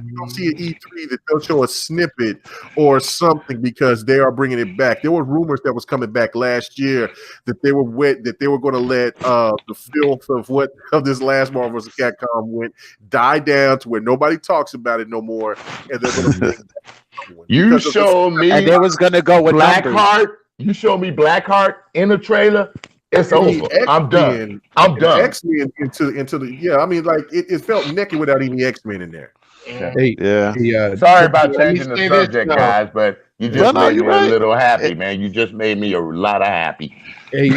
you don't see an E3 that they'll show a snippet or something because they are bringing it back. There were rumors that was coming back last year that they were going to let the filth of this last Marvel vs. Capcom went die down to where nobody talks about it no more, and they're going to bring you showed me, and they was going to go with Blackheart. You showed me Blackheart in the trailer. It's over. I'm done. X-Men into the I mean, like it felt naked without any X-Men in there. Sorry about changing the subject, guys, but you just made me a little happy, man. You just made me a lot of happy. Hey,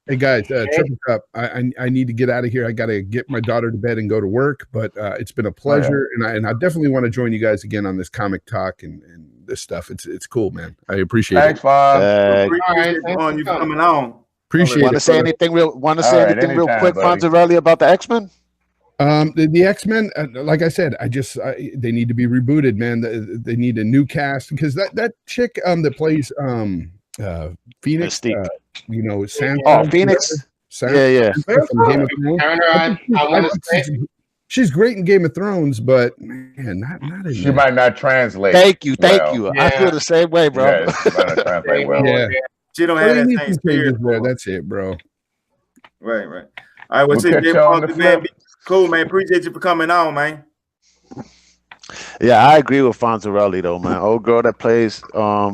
hey guys, Triple Cup. I need to get out of here. I got to get my daughter to bed and go to work. But it's been a pleasure, and I definitely want to join you guys again on this comic talk and this stuff. It's cool, man. I appreciate it. Thanks, Fawn. Thanks you coming on. Appreciate it. Want to say anything real quick, Fonzarelli, about the X-Men? The X-Men, like I said, they need to be rebooted, man. They need a new cast because that chick that plays Phoenix, Santa. Oh, Phoenix. Santa, she's great in Game of Thrones, but man, not in. She might not translate. Thank you. Yeah. I feel the same way, bro. Yeah, she might not translate well. Yeah. She don't have that same spirit. That's it, bro. Right. All right, what's it, man? Cool, man. Appreciate you for coming on, man. Yeah, I agree with Fonzarelli, though, man. Old girl that plays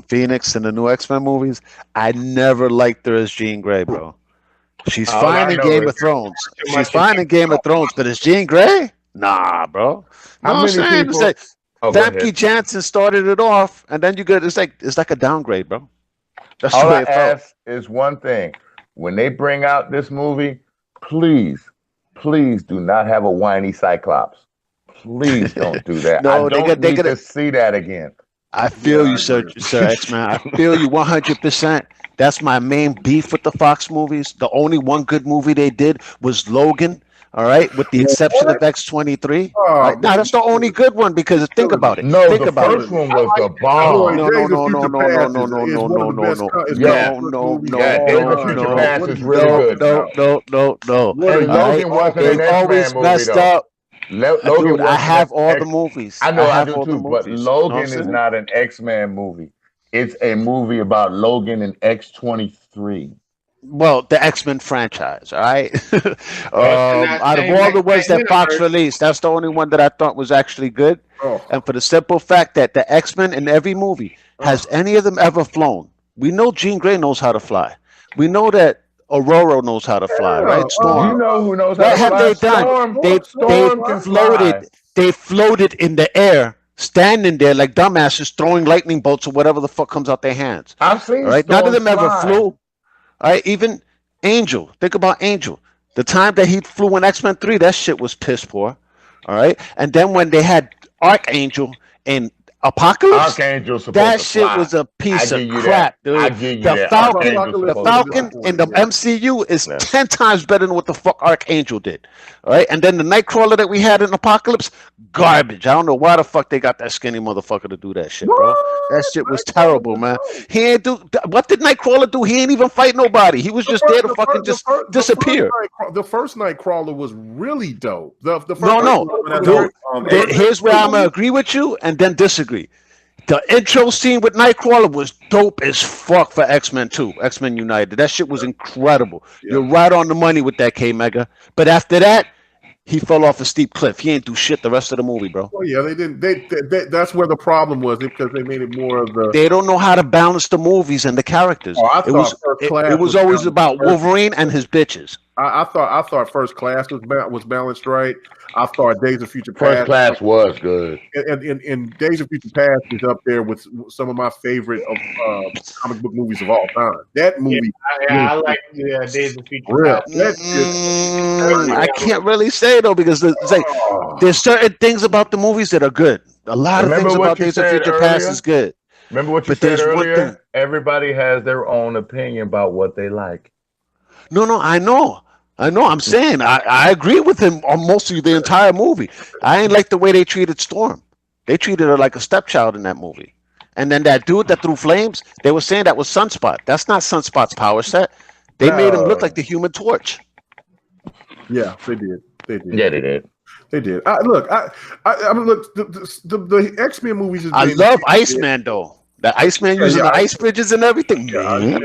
Phoenix in the new X-Men movies, I never liked her as Jean Grey, bro. She's fine in Game of Thrones. She's fine in Game of Thrones, but as Jean Grey? Nah, bro. I'm saying it's like Famke Janssen started it off, and then you get it's like a downgrade, bro. That's all I ask is one thing. When they bring out this movie, please do not have a whiny Cyclops. Please don't do that. No, I don't need to see that again. I feel you, sir X-Man. I feel you 100%. That's my main beef with the Fox movies. The only one good movie they did was Logan. All right, with the exception of X-23. Right? Now that's the only good one because think about it. No, the first one was the bomb. No. Logan wasn't an X-Men movie, though. Dude, I have all the movies. I know I do too, but Logan is not an X-Men movie. It's a movie about Logan and X-23. Well, the X-Men franchise, all right? Out of all the ones that Fox released, that's the only one that I thought was actually good. And for the simple fact that the X-Men in every movie, has any of them ever flown? We know Jean Grey knows how to fly. We know that Aurora knows how to fly, right? Storm. You know who knows how to fly? What have they done? Storm they floated in the air, standing there like dumbasses, throwing lightning bolts or whatever the fuck comes out their hands. I've seen right? None of them ever flew. All right, even Angel. Think about Angel. The time that he flew in X-Men 3, that shit was piss poor. All right, and then when they had Archangel and Apocalypse, that shit was a piece of crap, dude. The Falcon in the MCU is 10 times better than what the fuck Archangel did. All right, and then the Nightcrawler that we had in Apocalypse, garbage. I don't know why the fuck they got that skinny motherfucker to do that shit, bro. That shit was terrible, man. He ain't do what did Nightcrawler do? He ain't even fight nobody. He was just there to fucking just disappear. The first Nightcrawler was really dope. Dude, here's where I'm gonna agree with you and then disagree. The intro scene with Nightcrawler was dope as fuck for X-Men 2, X-Men United. That shit was incredible. Yeah. You're right on the money with that, K-Mega. But after that, he fell off a steep cliff. He ain't do shit the rest of the movie, bro. Oh yeah, they didn't. That's where the problem was because they made it more of the. They don't know how to balance the movies and the characters. It was always about Wolverine and his bitches. I thought First Class was balanced right. I thought Days of Future Past. First Class was good. And Days of Future Past is up there with some of my favorite comic book movies of all time. That movie. I like Days of Future Past. I can't really say though because it's like there's certain things about the movies that are good. A lot of things about Days of Future Past is good. Remember what you said earlier? Everybody has their own opinion about what they like. No, I know. I'm saying I agree with him on most of the entire movie. I ain't like the way they treated Storm. They treated her like a stepchild in that movie. And then that dude that threw flames, they were saying that was Sunspot. That's not Sunspot's power set. They made him look like the Human Torch. Yeah, they did. Yeah, they did. They did. Look, the X-Men movies. I love Iceman though. The Iceman using the ice bridges and everything. Yeah,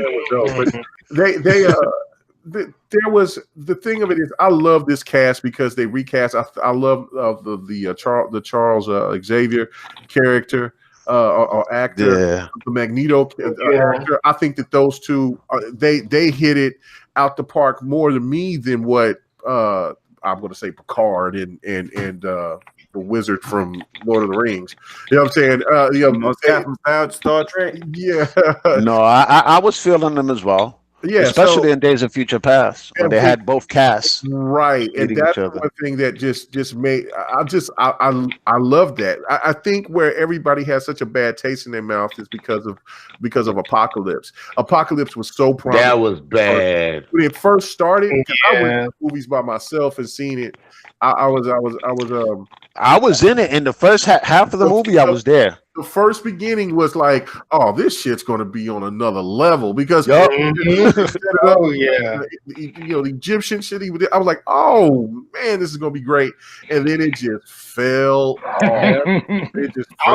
but there was the thing of it is I love this cast because they recast. I love the Charles Xavier character or actor, the Magneto character. I think that those two they hit it out the park more to me than what I'm going to say Picard and the wizard from Lord of the Rings. You know what I'm saying? Most from Star Trek. Yeah. No, I was feeling them as well. Yeah, especially in Days of Future Past when they had both casts. Right, and that's one thing that just made I love that. I think where everybody has such a bad taste in their mouth is because of Apocalypse. Apocalypse was so prominent. That was bad when it first started. I went to movies by myself and seen it. I was in it in the first half of the movie. I was there. The first beginning was like, oh, this shit's going to be on another level because the Egyptian shit. I was like, oh man, this is going to be great, and then it just fell off. I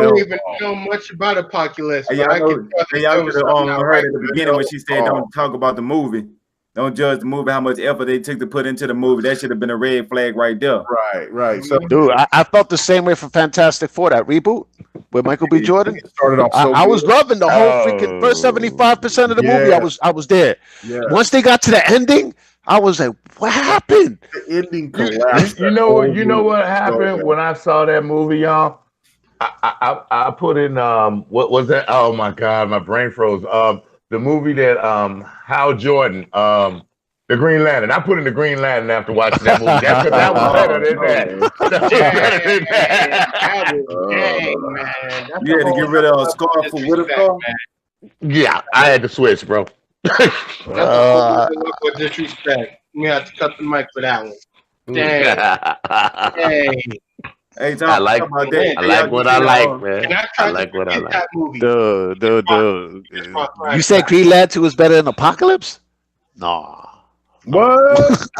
don't even know much about Apocalypse. Y'all heard at the beginning when she said, "Don't talk about the movie." Don't judge the movie, how much effort they took to put into the movie. That should have been a red flag right there. Right. So, dude, I felt the same way for Fantastic Four, that reboot with Michael B. Jordan. Started off I was loving the whole freaking first 75% of the movie. I was there. Yeah. Once they got to the ending, I was like, what happened? The ending collapsed. You know what happened when I saw that movie, y'all? I put in what was that? Oh my God, my brain froze. The movie that Hal Jordan, the Green Lantern. I put in the Green Lantern after watching that movie. That was better than that. That was better than that. You had to get rid of a scar for Whitaker. Yeah, I had to switch, bro. With disrespect, we have to cut the mic for that one. Dang. Hey, Tom, I like what I like, man. I like what I like. Dude. You said Green Lantern was better than Apocalypse? No. What? That's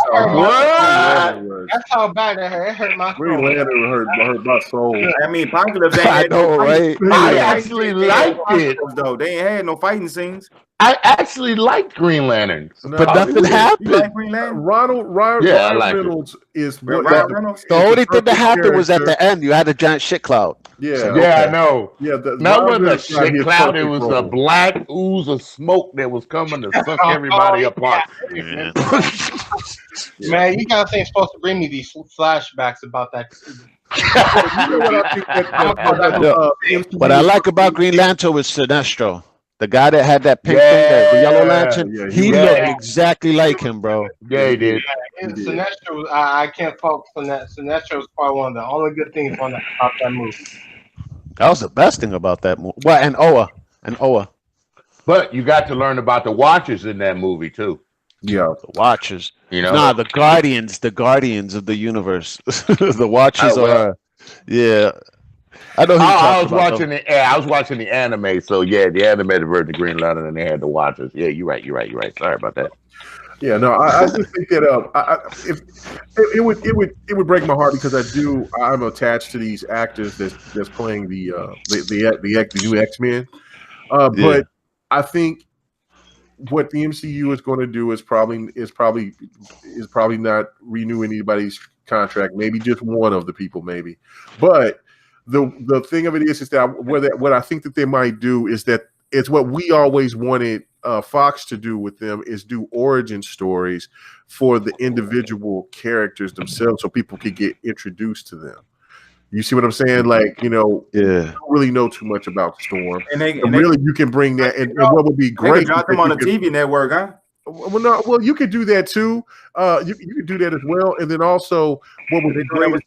how bad it hurt. It hurt my soul. Green Lantern hurt my soul. I mean, Apocalypse. I know, right? I actually liked it, though. They ain't had no fighting scenes. I actually liked Green Lantern, but nothing happened. Like Green Lantern? Ryan Reynolds is the only thing that happened was at the end. You had a giant shit cloud. Yeah, I know. Yeah, that wasn't a shit cloud. It was a black ooze of smoke that was coming to suck everybody apart. Yeah. Man, you guys ain't supposed to bring me these flashbacks about that. What I like about Green Lantern was Sinestro. The guy that had that pink thing, the yellow lantern, he looked exactly like him, bro. Yeah, he did. Sinestro, I can't fault Sinestro was probably one of the only good things about that movie. That was the best thing about that movie. Well, and Oa. But you got to learn about the Watchers in that movie too. Yeah, the Watchers. You know, the Guardians of the universe. The Watchers are, yeah. I know. I was watching the anime, so yeah, the animated version of Green Lantern, and they had the Watchers. Yeah, you're right. Sorry about that. Yeah, no, I just think that it would break my heart because I'm attached to these actors that's playing the new X-Men. But I think what the MCU is going to do is probably not renew anybody's contract. Maybe just one of the people, maybe, but. The thing of it is that what I think that they might do is that it's what we always wanted Fox to do with them is do origin stories for the individual characters themselves so people could get introduced to them. You see what I'm saying? Like, you don't really know too much about Storm. And you can bring that. And what would be great? Drop them on the TV network, huh? Well, you could do that too. You could do that as well, and then also what would be great is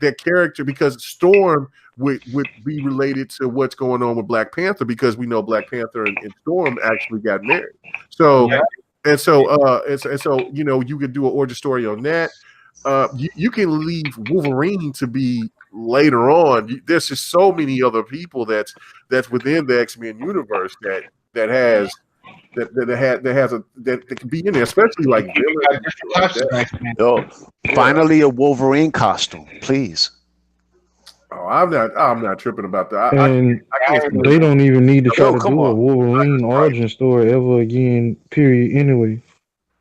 that character, because Storm would be related to what's going on with Black Panther, because we know Black Panther and Storm actually got married. So you could do an origin story on that. You can leave Wolverine to be later on. There's just so many other people that's within the X-Men universe that has that can be in there, especially like villains. Like that. Yo, finally a Wolverine costume, please. Oh, I'm not tripping about that. And I can't they don't even need to try Yo, to come do a on. Wolverine origin story ever again. Period. Anyway,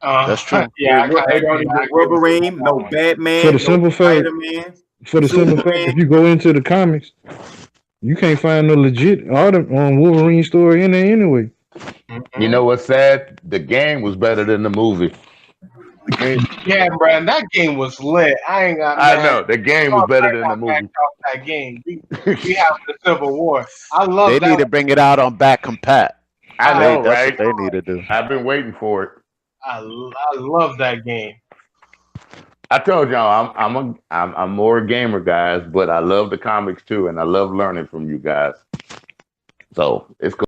That's true. Yeah, they don't even Wolverine, no Batman, for the simple fact, Spider-Man. for the simple fact, if you go into the comics, you can't find no legit Wolverine story in there anyway. You know what's sad? The game was better than the movie. The game. Yeah, Brad, that game was lit. I know the game was better than the movie. That game, we have the Civil War. I love They that. need to bring it out on back compat. I know, That's right? what they need to do. I've been waiting for it. I love that game. I told y'all I'm more a gamer, guys, but I love the comics too, and I love learning from you guys. So it's cool.